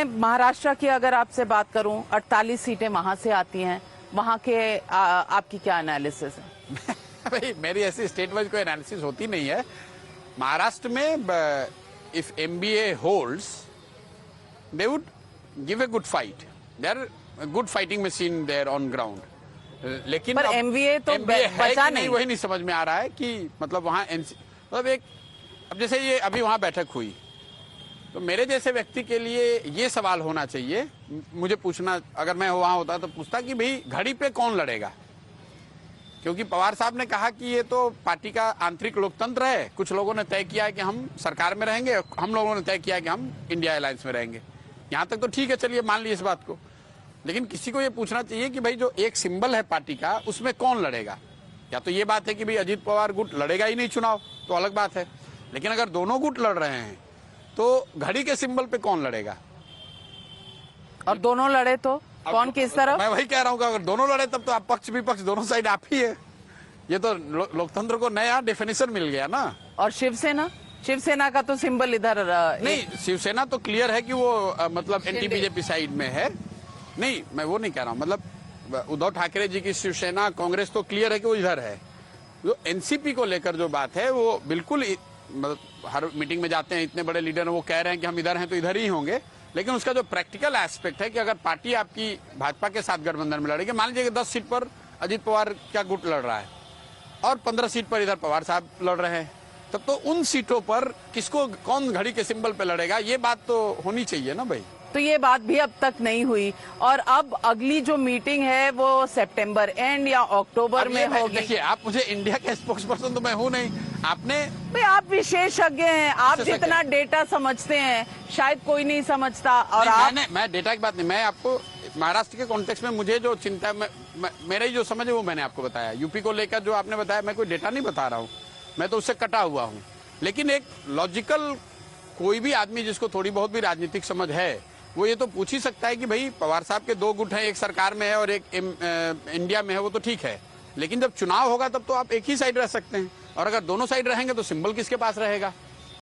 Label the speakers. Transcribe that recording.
Speaker 1: महाराष्ट्र की अगर आपसे बात करूं, 48 सीटें वहां से आती हैं, वहां के आपकी क्या एनालिसिस है?
Speaker 2: भाई मेरी ऐसी स्टेट वाइज कोई एनालिसिस होती नहीं है। महाराष्ट्र में if MBA holds they would give a good fight, they are good fighting machine there on ground. लेकिन
Speaker 1: पर एमबीए तो
Speaker 2: MBA है
Speaker 1: बचा
Speaker 2: कि नहीं वही नहीं समझ में आ रहा है कि मतलब वहां मतलब एक अब जैसे ये अभी वहां बैठक हुई तो मेरे जैसे व्यक्ति के लिए ये सवाल होना चाहिए, मुझे पूछना, अगर मैं वहां होता तो पूछता कि भाई घड़ी पे कौन लड़ेगा, क्योंकि पवार साहब ने कहा कि ये तो पार्टी का आंतरिक लोकतंत्र है। कुछ लोगों ने तय किया है कि हम सरकार में रहेंगे, हम लोगों ने तय किया है कि हम इंडिया अलायंस में रहेंगे। यहाँ तक तो ठीक है, चलिए मान लीजिए इस बात को, लेकिन किसी को ये पूछना चाहिए कि भाई जो एक सिंबल है पार्टी का उसमें कौन लड़ेगा। या तो ये बात है कि भाई अजीत पवार गुट लड़ेगा ही नहीं चुनाव, तो अलग बात है, लेकिन अगर दोनों गुट लड़ रहे हैं तो घड़ी के सिंबल पे कौन लड़ेगा?
Speaker 1: और दोनों लड़े तो कौन किस तरफ?
Speaker 2: मैं वही कह रहा हूँ कि अगर दोनों लड़े तब तो आप पक्ष विपक्ष दोनों साइड आप ही है। ये तो लोकतंत्र को नया डेफिनेशन मिल गया ना।
Speaker 1: और शिवसेना, शिवसेना का तो सिंबल इधर
Speaker 2: नहीं, शिवसेना तो क्लियर है कि वो मतलब एंटी बीजेपी साइड में है। नहीं, मैं वो नहीं कह रहा हूँ, मतलब उद्धव ठाकरे जी की शिवसेना कांग्रेस तो क्लियर है कि वो इधर है। जो एनसीपी को लेकर जो बात है वो बिल्कुल, मतलब हर मीटिंग में जाते हैं इतने बड़े लीडर, वो कह रहे हैं कि हम इधर हैं तो इधर ही होंगे, लेकिन उसका जो प्रैक्टिकल एस्पेक्ट है कि अगर पार्टी आपकी भाजपा के साथ गठबंधन में लड़ेगी, मान लीजिए 10 सीट पर अजीत पवार क्या गुट लड़ रहा है और 15 सीट पर इधर पवार साहब लड़ रहे हैं, तब तो उन सीटों पर किसको कौन घड़ी के सिंबल पे लड़ेगा, ये बात तो होनी चाहिए ना भाई।
Speaker 1: तो ये बात भी अब तक नहीं हुई, और अब अगली जो मीटिंग है वो सितंबर एंड या अक्टूबर में होगी।
Speaker 2: देखिए, आप मुझे इंडिया के स्पोक्स पर्सन तो मैं हूँ नहीं, आपने
Speaker 1: भाई आप विशेषज्ञ हैं, आप जितना डेटा समझते हैं शायद कोई नहीं समझता। और
Speaker 2: मैं डेटा की बात नहीं, मैं आपको महाराष्ट्र के कॉन्टेक्स्ट में मुझे जो चिंता है, मेरी जो समझ है वो मैंने आपको बताया। यूपी को लेकर जो आपने बताया, मैं कोई डेटा नहीं बता रहा हूँ, मैं तो उससे कटा हुआ हूँ। लेकिन एक लॉजिकल कोई भी आदमी जिसको थोड़ी बहुत भी राजनीतिक समझ है वो ये तो पूछ ही सकता है कि भाई पवार साहब के 2 गुट हैं, एक सरकार में है और एक इंडिया में है, वो तो ठीक है, लेकिन जब चुनाव होगा तब तो आप एक ही साइड रह सकते हैं, और अगर दोनों साइड रहेंगे तो सिंबल किसके पास रहेगा?